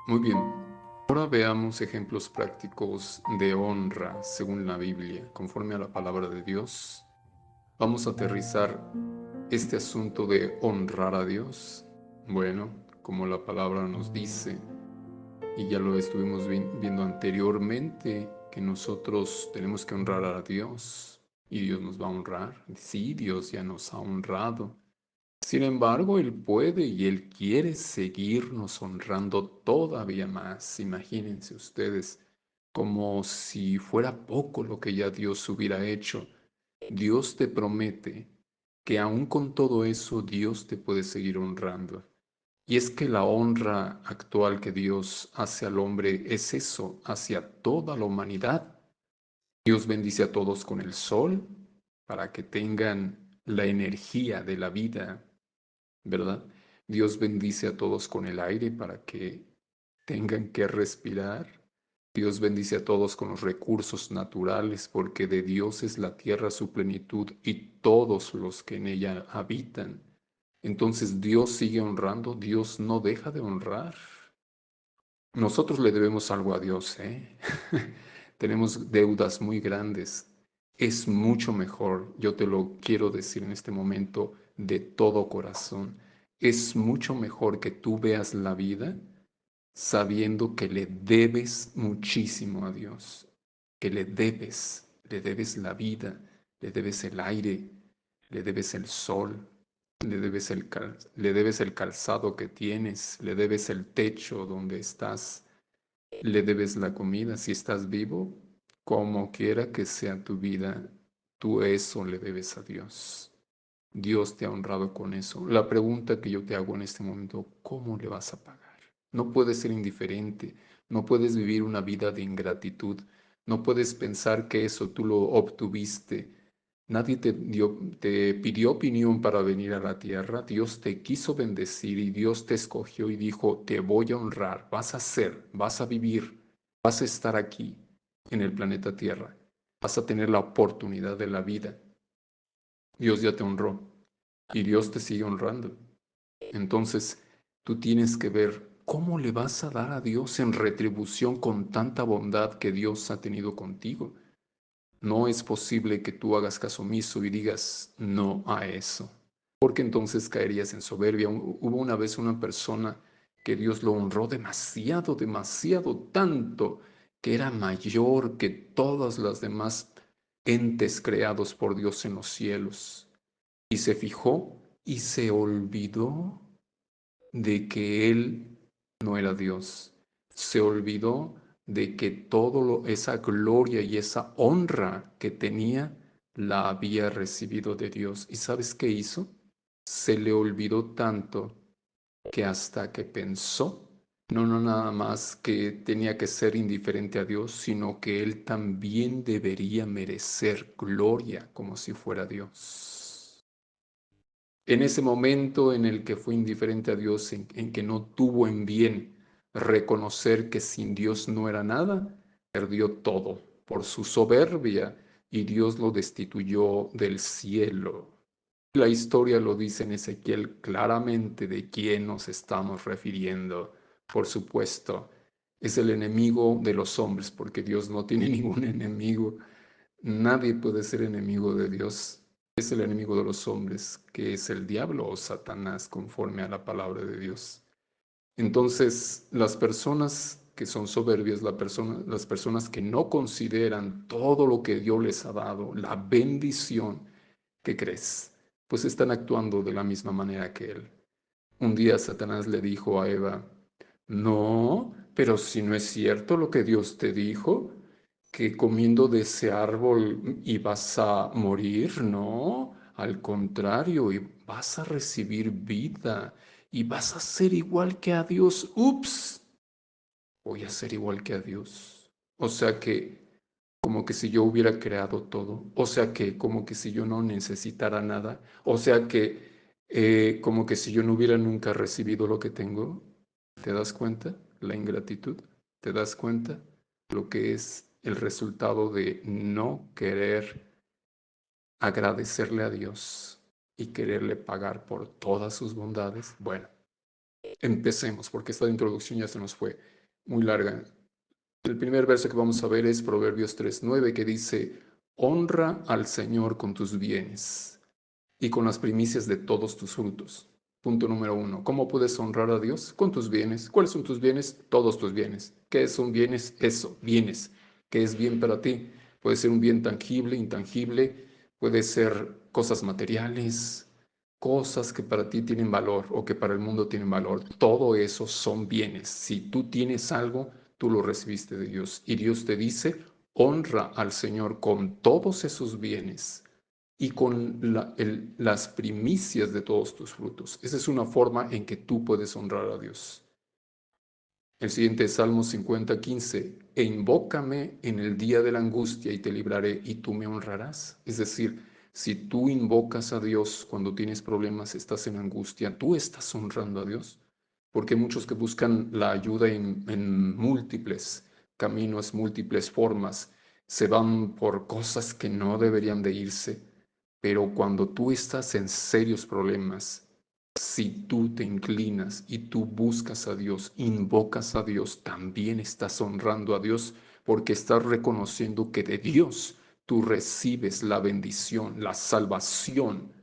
Muy bien. Ahora veamos ejemplos prácticos de honra según la Biblia, conforme a la palabra de Dios. Vamos a aterrizar este asunto de honrar a Dios. Bueno, como la palabra nos dice, y ya lo estuvimos viendo anteriormente, que nosotros tenemos que honrar a Dios y Dios nos va a honrar. Sí, Dios ya nos ha honrado. Sin embargo, Él puede y Él quiere seguirnos honrando todavía más. Imagínense ustedes, como si fuera poco lo que ya Dios hubiera hecho. Dios te promete que aún con todo eso, Dios te puede seguir honrando. Y es que la honra actual que Dios hace al hombre es eso, hacia toda la humanidad. Dios bendice a todos con el sol para que tengan la energía de la vida, ¿verdad? Dios bendice a todos con el aire para que tengan que respirar. Dios bendice a todos con los recursos naturales, porque de Dios es la tierra su plenitud y todos los que en ella habitan. Entonces Dios sigue honrando, Dios no deja de honrar. Nosotros le debemos algo a Dios, ¿eh? Tenemos deudas muy grandes. Es mucho mejor, yo te lo quiero decir en este momento de todo corazón, es mucho mejor que tú veas la vida sabiendo que le debes muchísimo a Dios, que le debes la vida, le debes el aire, le debes el sol, le debes el calzado que tienes, le debes el techo donde estás, le debes la comida. Si estás vivo, como quiera que sea tu vida, tú eso le debes a Dios. Dios te ha honrado con eso. La pregunta que yo te hago en este momento, ¿cómo le vas a pagar? No puedes ser indiferente, no puedes vivir una vida de ingratitud, no puedes pensar que eso tú lo obtuviste. Nadie te pidió opinión para venir a la tierra. Dios te quiso bendecir y Dios te escogió y dijo, te voy a honrar, vas a ser, vas a vivir, vas a estar aquí en el planeta Tierra, vas a tener la oportunidad de la vida. Dios ya te honró y Dios te sigue honrando. Entonces, tú tienes que ver cómo le vas a dar a Dios en retribución con tanta bondad que Dios ha tenido contigo. No es posible que tú hagas caso omiso y digas no a eso, porque entonces caerías en soberbia. Hubo una vez una persona que Dios lo honró demasiado, demasiado, tanto que era mayor que todas las demás entes creados por Dios en los cielos. Y se fijó y se olvidó de que él no era Dios. Se olvidó de que esa gloria y esa honra que tenía la había recibido de Dios. ¿Y sabes qué hizo? Se le olvidó tanto que hasta que pensó, no nada más que tenía que ser indiferente a Dios, sino que él también debería merecer gloria como si fuera Dios. En ese momento en el que fue indiferente a Dios, en que no tuvo en bien reconocer que sin Dios no era nada, perdió todo por su soberbia y Dios lo destituyó del cielo. La historia lo dice en Ezequiel claramente de quién nos estamos refiriendo. Por supuesto, es el enemigo de los hombres, porque Dios no tiene ningún enemigo. Nadie puede ser enemigo de Dios. Es el enemigo de los hombres, que es el diablo o Satanás, conforme a la palabra de Dios. Entonces, las personas que son soberbias, las personas que no consideran todo lo que Dios les ha dado, la bendición que crees, pues están actuando de la misma manera que Él. Un día Satanás le dijo a Eva, no, pero si no es cierto lo que Dios te dijo, que comiendo de ese árbol ibas a morir, no, al contrario, y vas a recibir vida y vas a ser igual que a Dios. Ups, voy a ser igual que a Dios. O sea que como que si yo hubiera creado todo, o sea que como que si yo no necesitara nada, o sea que como que si yo no hubiera nunca recibido lo que tengo. ¿Te das cuenta? La ingratitud. ¿Te das cuenta? Lo que es el resultado de no querer agradecerle a Dios y quererle pagar por todas sus bondades. Bueno, Empecemos, porque esta introducción ya se nos fue muy larga. El primer verso que vamos a ver es Proverbios 3:9, que dice: honra al Señor con tus bienes y con las primicias de todos tus frutos. Punto número uno. ¿Cómo puedes honrar a Dios? Con tus bienes. ¿Cuáles son tus bienes? Todos tus bienes. ¿Qué son bienes? Eso, bienes. ¿Qué es bien para ti? Puede ser un bien tangible, intangible, puede ser cosas materiales, cosas que para ti tienen valor o que para el mundo tienen valor. Todo eso son bienes. Si tú tienes algo, tú lo recibiste de Dios. Y Dios te dice: honra al Señor con todos esos bienes y con las primicias de todos tus frutos. Esa es una forma en que tú puedes honrar a Dios. El siguiente es Salmo 50:15: e invócame en el día de la angustia y te libraré y tú me honrarás. Es decir, si tú invocas a Dios cuando tienes problemas, estás en angustia, tú estás honrando a Dios. Porque muchos que buscan la ayuda en múltiples caminos, múltiples formas, se van por cosas que no deberían de irse. Pero cuando tú estás en serios problemas, si tú te inclinas y tú buscas a Dios, invocas a Dios, también estás honrando a Dios, porque estás reconociendo que de Dios tú recibes la bendición, la salvación.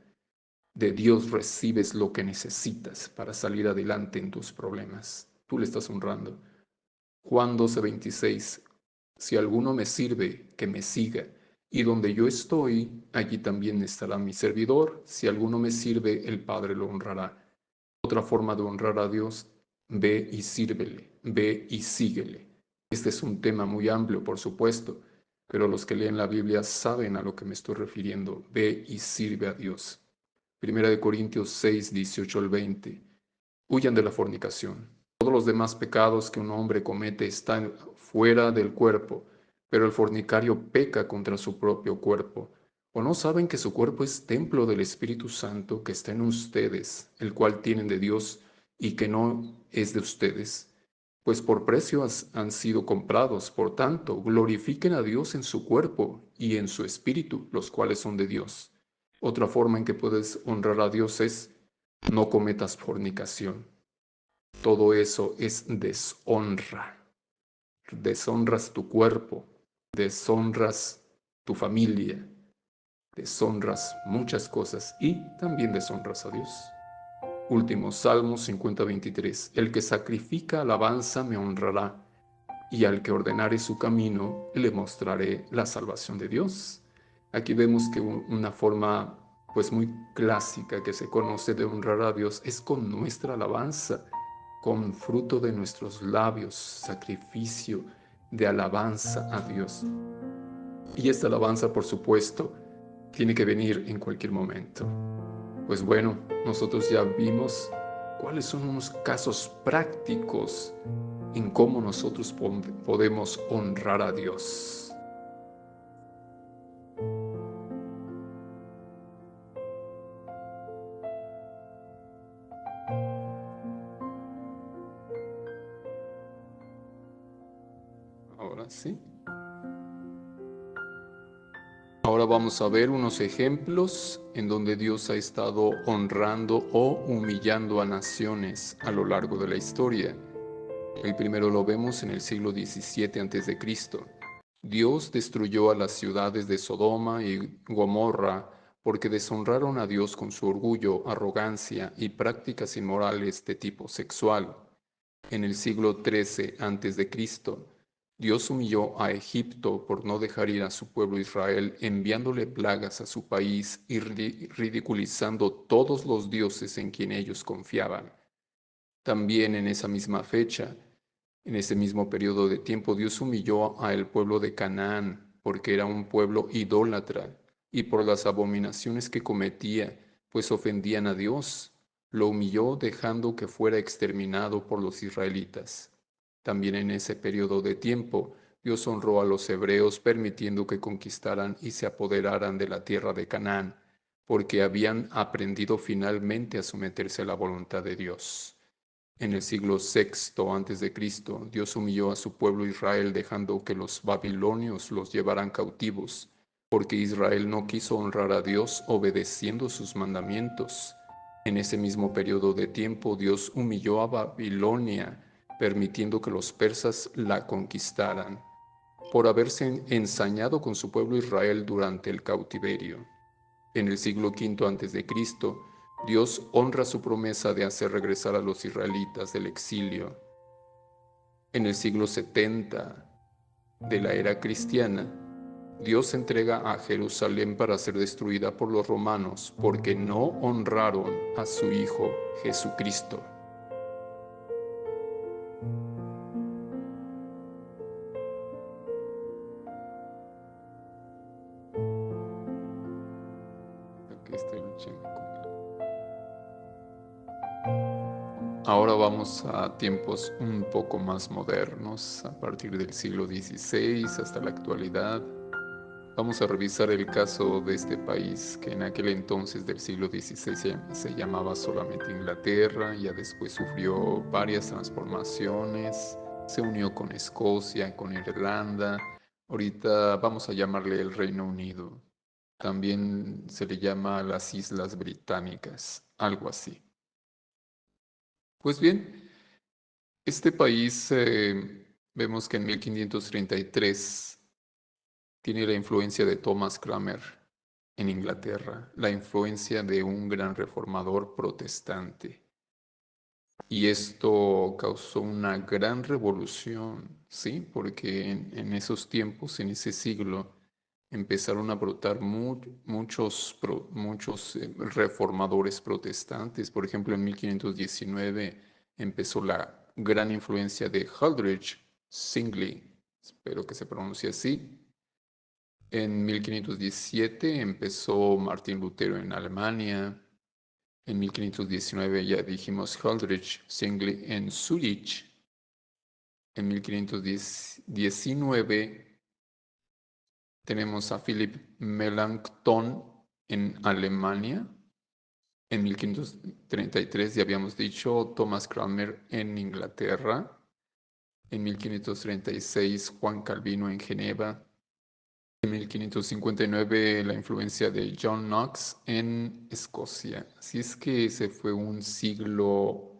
De Dios recibes lo que necesitas para salir adelante en tus problemas. Tú le estás honrando. Juan 12:26: si alguno me sirve, que me siga, y donde yo estoy, allí también estará mi servidor. Si alguno me sirve, el Padre lo honrará. Otra forma de honrar a Dios: ve y sírvele, ve y síguele. Este es un tema muy amplio, por supuesto, pero los que leen la Biblia saben a lo que me estoy refiriendo. Ve y sirve a Dios. Primera de Corintios 6:18 al 20: huyan de la fornicación. Todos los demás pecados que un hombre comete están fuera del cuerpo, pero el fornicario peca contra su propio cuerpo. ¿O no saben que su cuerpo es templo del Espíritu Santo que está en ustedes, el cual tienen de Dios y que no es de ustedes? Pues por precio han sido comprados. Por tanto, glorifiquen a Dios en su cuerpo y en su espíritu, los cuales son de Dios. Otra forma en que puedes honrar a Dios es: no cometas fornicación. Todo eso es deshonra. Deshonras tu cuerpo, deshonras tu familia, deshonras muchas cosas y también deshonras a Dios. Último, Salmo 50:23: el que sacrifica alabanza me honrará, y al que ordenare su camino le mostraré la salvación de Dios. Aquí vemos que una forma pues muy clásica que se conoce de honrar a Dios es con nuestra alabanza, con fruto de nuestros labios, sacrificio de alabanza a Dios. Y esta alabanza, por supuesto, tiene que venir en cualquier momento. Pues bueno, nosotros ya vimos cuáles son unos casos prácticos en cómo nosotros podemos honrar a Dios. Ahora sí. Ahora vamos a ver unos ejemplos en donde Dios ha estado honrando o humillando a naciones a lo largo de la historia. El primero lo vemos en el siglo XVII a.C. Dios destruyó a las ciudades de Sodoma y Gomorra porque deshonraron a Dios con su orgullo, arrogancia y prácticas inmorales de tipo sexual. En el siglo XIII a.C., Dios humilló a Egipto por no dejar ir a su pueblo Israel, enviándole plagas a su país y ridiculizando todos los dioses en quien ellos confiaban. También en esa misma fecha, en ese mismo periodo de tiempo, Dios humilló al pueblo de Canaán porque era un pueblo idólatra y por las abominaciones que cometía, pues ofendían a Dios. Lo humilló dejando que fuera exterminado por los israelitas. También en ese periodo de tiempo, Dios honró a los hebreos permitiendo que conquistaran y se apoderaran de la tierra de Canaán, porque habían aprendido finalmente a someterse a la voluntad de Dios. En el siglo VI a.C., Dios humilló a su pueblo Israel dejando que los babilonios los llevaran cautivos, porque Israel no quiso honrar a Dios obedeciendo sus mandamientos. En ese mismo periodo de tiempo, Dios humilló a Babilonia, permitiendo que los persas la conquistaran, por haberse ensañado con su pueblo Israel durante el cautiverio. En el siglo V a.C., Dios honra su promesa de hacer regresar a los israelitas del exilio. En el siglo 70 de la era cristiana, Dios entrega a Jerusalén para ser destruida por los romanos porque no honraron a su Hijo Jesucristo. Aquí estoy luchando con Ahora vamos a tiempos un poco más modernos, a partir del siglo XVI hasta la actualidad. Vamos a revisar el caso de este país que en aquel entonces del siglo XVI se llamaba solamente Inglaterra, ya después sufrió varias transformaciones, se unió con Escocia, con Irlanda, ahorita vamos a llamarle el Reino Unido. También se le llama las Islas Británicas, algo así. Pues bien, este país vemos que en 1533 tiene la influencia de Thomas Cranmer en Inglaterra, la influencia de un gran reformador protestante. Y esto causó una gran revolución, ¿sí? Porque en esos tiempos, en ese siglo, empezaron a brotar muchos reformadores protestantes. Por ejemplo, en 1519 empezó la gran influencia de Huldrych Zwingli, espero que se pronuncie así. En 1517 empezó Martín Lutero en Alemania. En 1519 ya dijimos Huldrych Zwingli en Zurich. En 1519 tenemos a Philipp Melanchthon en Alemania. En 1533 ya habíamos dicho Thomas Cranmer en Inglaterra. En 1536 Juan Calvino en Ginebra. En 1559 la influencia de John Knox en Escocia. Así es que ese fue un siglo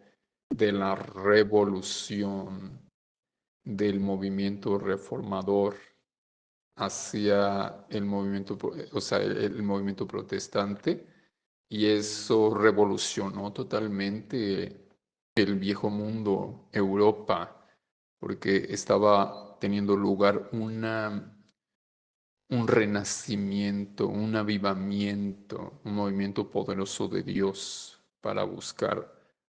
de la revolución del movimiento reformador hacia el movimiento, o sea, el movimiento protestante, y eso revolucionó totalmente el viejo mundo, Europa, porque estaba teniendo lugar un renacimiento, un avivamiento, un movimiento poderoso de Dios para buscar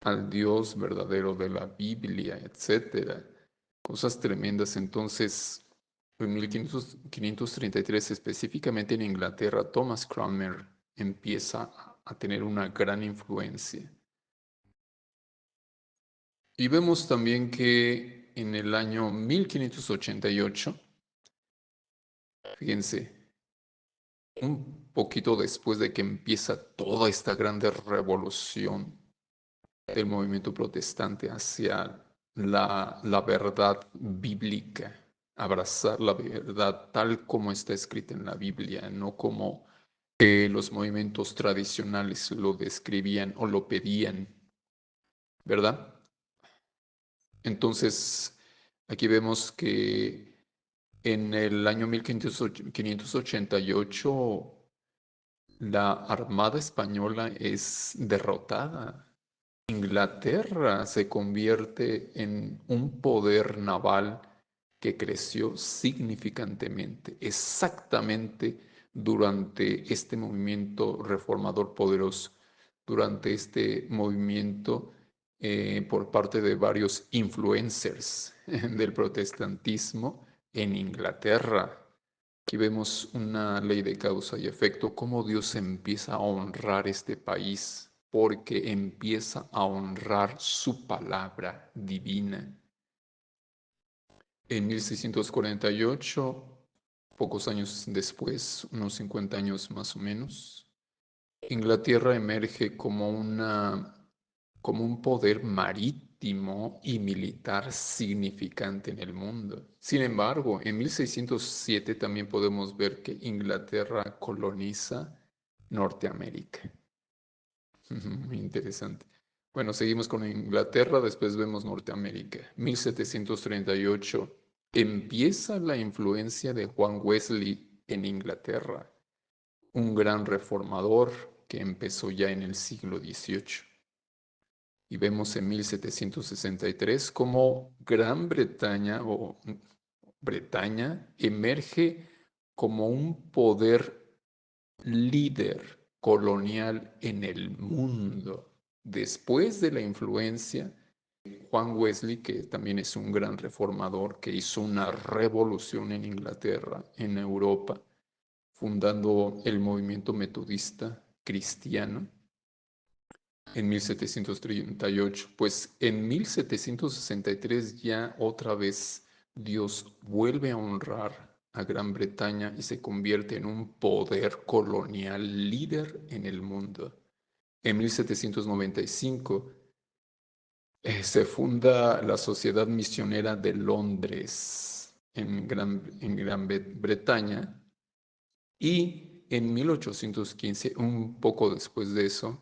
al Dios verdadero de la Biblia, etcétera. Cosas tremendas. Entonces, en 1533, específicamente en Inglaterra, Thomas Cranmer empieza a tener una gran influencia. Y vemos también que en el año 1588, fíjense, un poquito después de que empieza toda esta grande revolución del movimiento protestante hacia la verdad bíblica, abrazar la verdad tal como está escrita en la Biblia, no como los movimientos tradicionales lo describían o lo pedían, ¿verdad? Entonces, aquí vemos que en el año 1588 la Armada Española es derrotada. Inglaterra se convierte en un poder naval que creció significantemente, exactamente durante este movimiento reformador poderoso, durante este movimiento por parte de varios influencers del protestantismo en Inglaterra. Aquí vemos una ley de causa y efecto, cómo Dios empieza a honrar este país, porque empieza a honrar su palabra divina. En 1648, pocos años después, unos 50 años más o menos, Inglaterra emerge como un poder marítimo y militar significante en el mundo. Sin embargo, en 1607 también podemos ver que Inglaterra coloniza Norteamérica. Muy interesante. Bueno, seguimos con Inglaterra, después vemos Norteamérica. 1738 empieza la influencia de Juan Wesley en Inglaterra, un gran reformador que empezó ya en el siglo XVIII. Y vemos en 1763 cómo Gran Bretaña o Bretaña emerge como un poder líder colonial en el mundo. Después de la influencia de Juan Wesley, que también es un gran reformador, que hizo una revolución en Inglaterra, en Europa, fundando el movimiento metodista cristiano en 1738, pues en 1763 ya otra vez Dios vuelve a honrar a Gran Bretaña y se convierte en un poder colonial líder en el mundo. En 1795 se funda la Sociedad Misionera de Londres en Gran Bretaña y en 1815, un poco después de eso,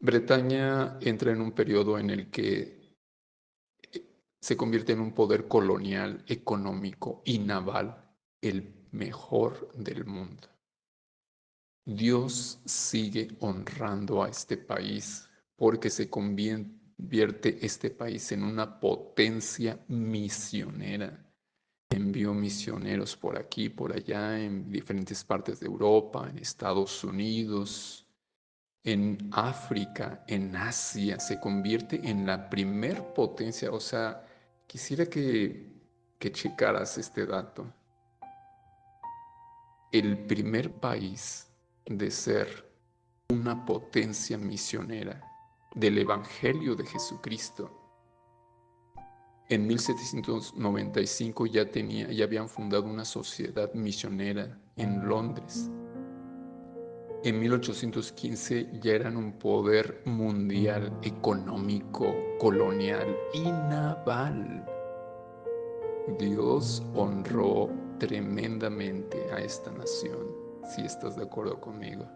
Bretaña entra en un periodo en el que se convierte en un poder colonial, económico y naval, el mejor del mundo. Dios sigue honrando a este país porque se convierte este país en una potencia misionera. Envió misioneros por aquí, por allá, en diferentes partes de Europa, en Estados Unidos, en África, en Asia, se convierte en la primer potencia. O sea, quisiera que checaras este dato. El primer país de ser una potencia misionera del Evangelio de Jesucristo. En 1795 ya habían fundado una sociedad misionera en Londres. En 1815 ya eran un poder mundial, económico, colonial y naval. Dios honró tremendamente a esta nación, si estás de acuerdo conmigo.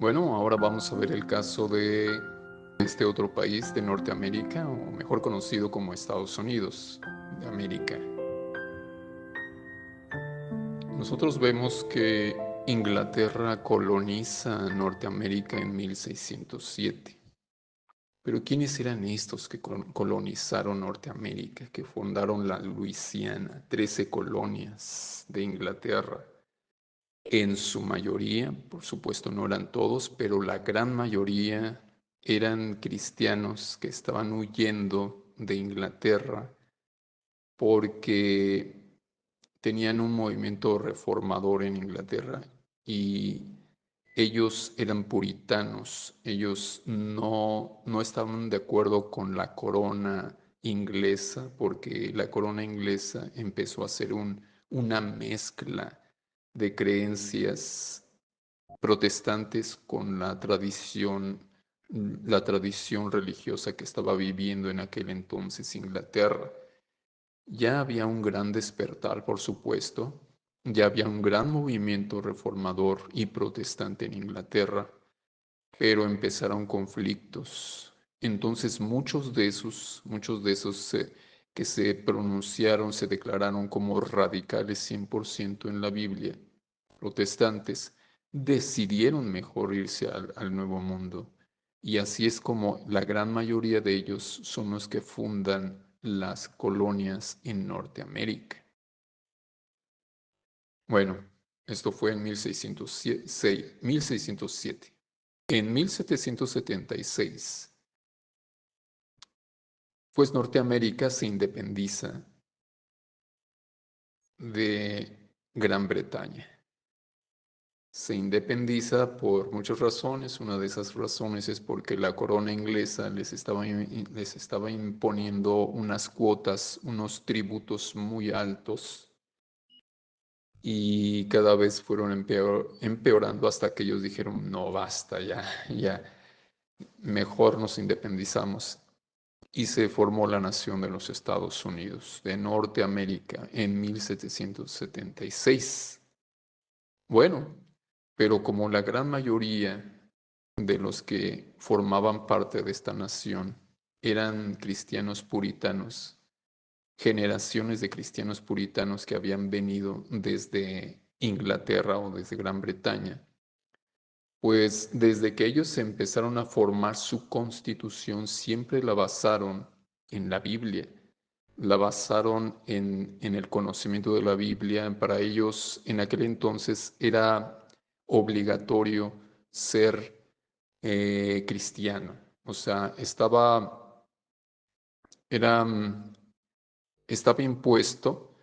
Bueno, ahora vamos a ver el caso de este otro país de Norteamérica, o mejor conocido como Estados Unidos de América. Nosotros vemos que Inglaterra coloniza Norteamérica en 1607. Pero ¿quiénes eran estos que colonizaron Norteamérica, que fundaron la Luisiana, 13 colonias de Inglaterra? En su mayoría, por supuesto no eran todos, pero la gran mayoría eran cristianos que estaban huyendo de Inglaterra porque tenían un movimiento reformador en Inglaterra y ellos eran puritanos, ellos no estaban de acuerdo con la corona inglesa porque la corona inglesa empezó a hacer una mezcla de creencias protestantes con la tradición religiosa que estaba viviendo en aquel entonces Inglaterra. Ya había un gran despertar, por supuesto, ya había un gran movimiento reformador y protestante en Inglaterra, pero empezaron conflictos. Entonces muchos de esos que se pronunciaron, se declararon como radicales 100% en la Biblia, protestantes, decidieron mejor irse al Nuevo Mundo. Y así es como la gran mayoría de ellos son los que fundan las colonias en Norteamérica. Bueno, esto fue en 1607. En 1776, pues Norteamérica se independiza de Gran Bretaña. Se independiza por muchas razones. Una de esas razones es porque la corona inglesa les estaba imponiendo unas cuotas, unos tributos muy altos y cada vez fueron empeorando hasta que ellos dijeron, no, basta, ya, ya, mejor nos independizamos. y se formó la nación de los Estados Unidos de Norteamérica en 1776. Bueno, pero como la gran mayoría de los que formaban parte de esta nación eran cristianos puritanos, generaciones de cristianos puritanos que habían venido desde Inglaterra o desde Gran Bretaña, pues desde que ellos empezaron a formar su constitución, siempre la basaron en la Biblia, la basaron en el conocimiento de la Biblia. Para ellos en aquel entonces era obligatorio ser cristiano. O sea, era, estaba impuesto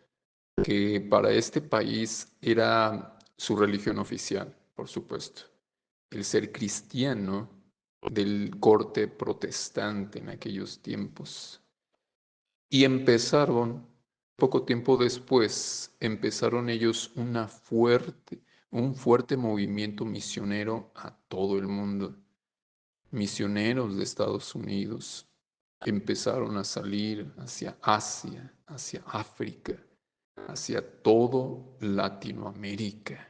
que para este país era su religión oficial, por supuesto, el ser cristiano del corte protestante en aquellos tiempos. Y empezaron, poco tiempo después, empezaron ellos un fuerte movimiento misionero a todo el mundo. Misioneros de Estados Unidos empezaron a salir hacia Asia, hacia África, hacia todo Latinoamérica.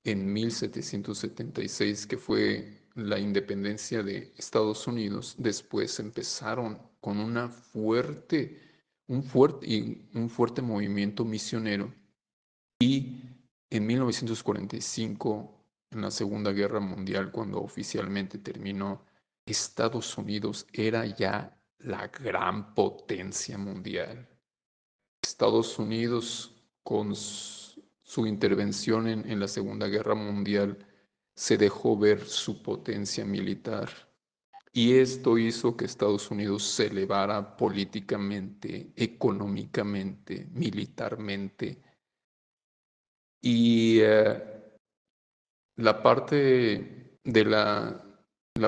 En 1776, que fue la independencia de Estados Unidos, después empezaron con un fuerte movimiento misionero. Y en 1945, en la Segunda Guerra Mundial, cuando oficialmente terminó, Estados Unidos era ya la gran potencia mundial. Estados Unidos, con su intervención en la Segunda Guerra Mundial, se dejó ver su potencia militar. Y esto hizo que Estados Unidos se elevara políticamente, económicamente, militarmente. Y la parte de la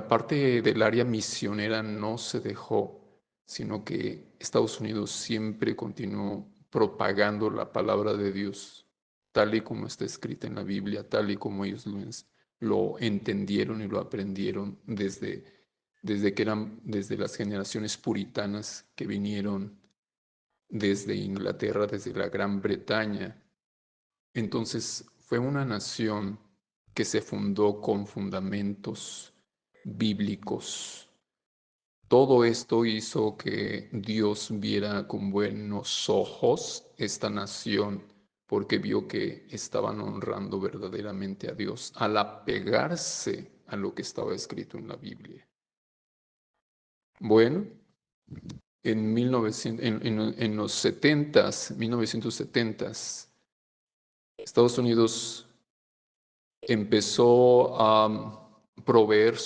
parte del área misionera no se dejó, sino que Estados Unidos siempre continuó propagando la palabra de Dios, tal y como está escrita en la Biblia, tal y como ellos lo entendieron y lo aprendieron desde las generaciones puritanas que vinieron desde Inglaterra, desde la Gran Bretaña. Entonces fue una nación que se fundó con fundamentos bíblicos. Todo esto hizo que Dios viera con buenos ojos esta nación porque vio que estaban honrando verdaderamente a Dios al apegarse a lo que estaba escrito en la Biblia. Bueno, en los 1970s, Estados Unidos empezó a proveer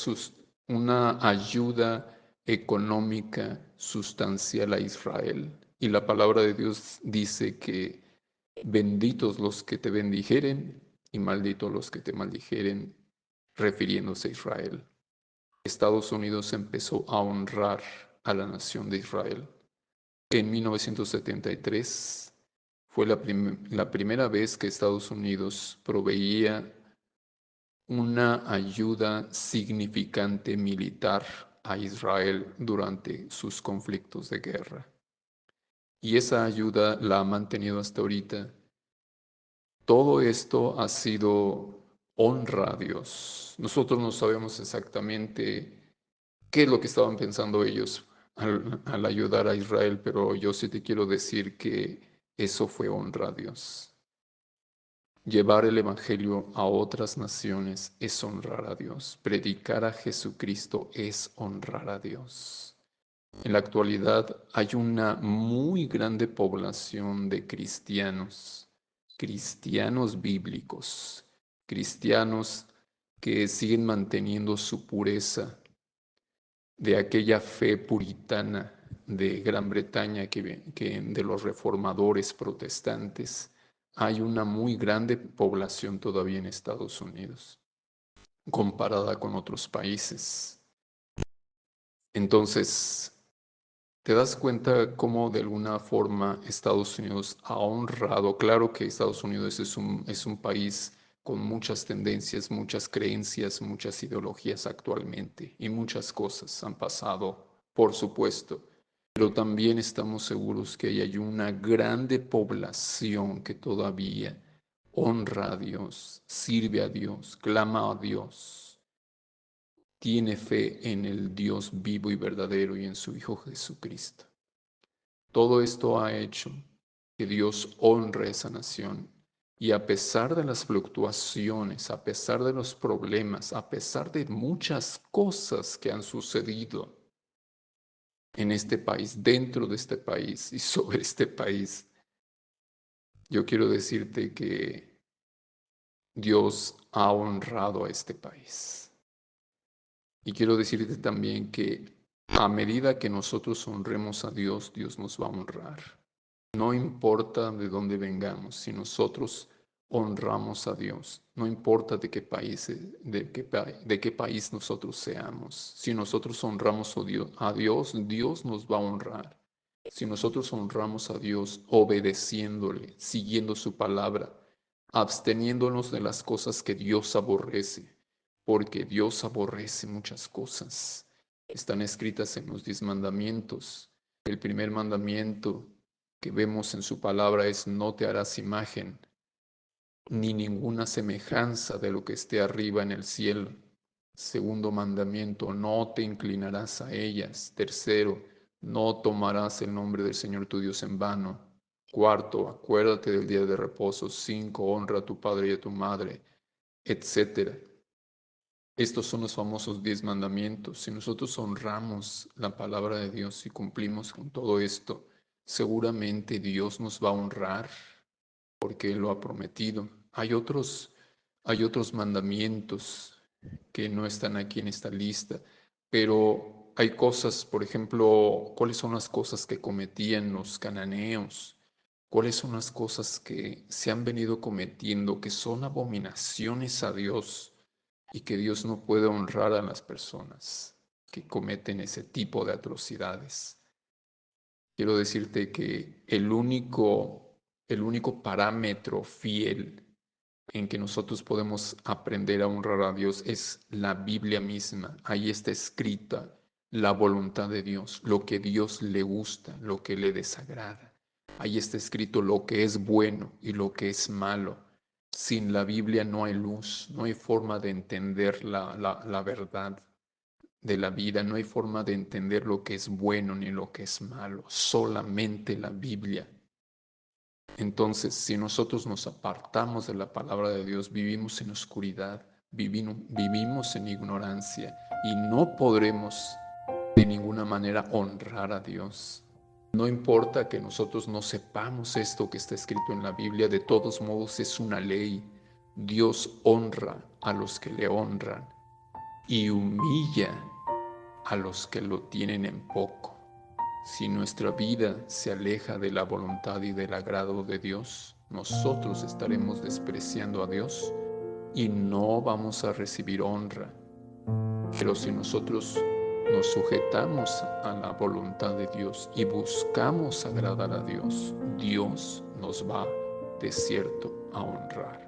una ayuda económica sustancial a Israel. Y la palabra de Dios dice que benditos los que te bendijeren y malditos los que te maldijeren, refiriéndose a Israel. Estados Unidos empezó a honrar a la nación de Israel. En 1973 fue la primera vez que Estados Unidos proveía una ayuda significante militar a Israel durante sus conflictos de guerra. Y esa ayuda la ha mantenido hasta ahorita. Todo esto ha sido honra a Dios. Nosotros no sabemos exactamente qué es lo que estaban pensando ellos al ayudar a Israel, pero yo sí te quiero decir que eso fue honra a Dios. Llevar el Evangelio a otras naciones es honrar a Dios. Predicar a Jesucristo es honrar a Dios. En la actualidad hay una muy grande población de cristianos, cristianos bíblicos, cristianos que siguen manteniendo su pureza de aquella fe puritana de Gran Bretaña que de los reformadores protestantes. Hay una muy grande población todavía en Estados Unidos, comparada con otros países. Entonces, ¿te das cuenta cómo de alguna forma Estados Unidos ha honrado? Claro que Estados Unidos es un país con muchas tendencias, muchas creencias, muchas ideologías actualmente y muchas cosas han pasado por supuesto, pero también estamos seguros que hay una grande población que todavía honra a Dios, sirve a Dios, clama a Dios, tiene fe en el Dios vivo y verdadero y en su Hijo Jesucristo. Todo esto ha hecho que Dios honre esa nación. Y a pesar de las fluctuaciones, a pesar de los problemas, a pesar de muchas cosas que han sucedido en este país, dentro de este país y sobre este país, yo quiero decirte que Dios ha honrado a este país. Y quiero decirte también que a medida que nosotros honremos a Dios, Dios nos va a honrar. No importa de dónde vengamos, si nosotros honramos a Dios, no importa de qué país nosotros seamos, si nosotros honramos a Dios, Dios nos va a honrar. Si nosotros honramos a Dios obedeciéndole, siguiendo su palabra, absteniéndonos de las cosas que Dios aborrece, porque Dios aborrece muchas cosas. Están escritas en los 10 mandamientos. El primer mandamiento que vemos en su palabra es: no te harás imagen ni ninguna semejanza de lo que esté arriba en el cielo. Segundo mandamiento: no te inclinarás a ellas. Tercero: no tomarás el nombre del Señor tu Dios en vano. Cuarto: acuérdate del día de reposo. 5: honra a tu padre y a tu madre, etcétera. Estos son los famosos 10 mandamientos. Si nosotros honramos la palabra de Dios y cumplimos con todo esto, seguramente Dios nos va a honrar porque Él lo ha prometido. Hay otros mandamientos que no están aquí en esta lista, pero hay cosas, por ejemplo, ¿cuáles son las cosas que cometían los cananeos? ¿Cuáles son las cosas que se han venido cometiendo que son abominaciones a Dios y que Dios no puede honrar a las personas que cometen ese tipo de atrocidades? Quiero decirte que el único parámetro fiel en que nosotros podemos aprender a honrar a Dios es la Biblia misma. Ahí está escrita la voluntad de Dios, lo que Dios le gusta, lo que le desagrada. Ahí está escrito lo que es bueno y lo que es malo. Sin la Biblia no hay luz, no hay forma de entender la verdad de la vida, no hay forma de entender lo que es bueno ni lo que es malo, solamente la Biblia. Entonces, si nosotros nos apartamos de la palabra de Dios, vivimos en oscuridad, vivimos en ignorancia y no podremos de ninguna manera honrar a Dios. No importa que nosotros no sepamos esto que está escrito en la Biblia, de todos modos es una ley. Dios honra a los que le honran y humilla a los que lo tienen en poco. Si nuestra vida se aleja de la voluntad y del agrado de Dios, nosotros estaremos despreciando a Dios y no vamos a recibir honra. Pero si nosotros nos sujetamos a la voluntad de Dios y buscamos agradar a Dios, Dios nos va de cierto a honrar.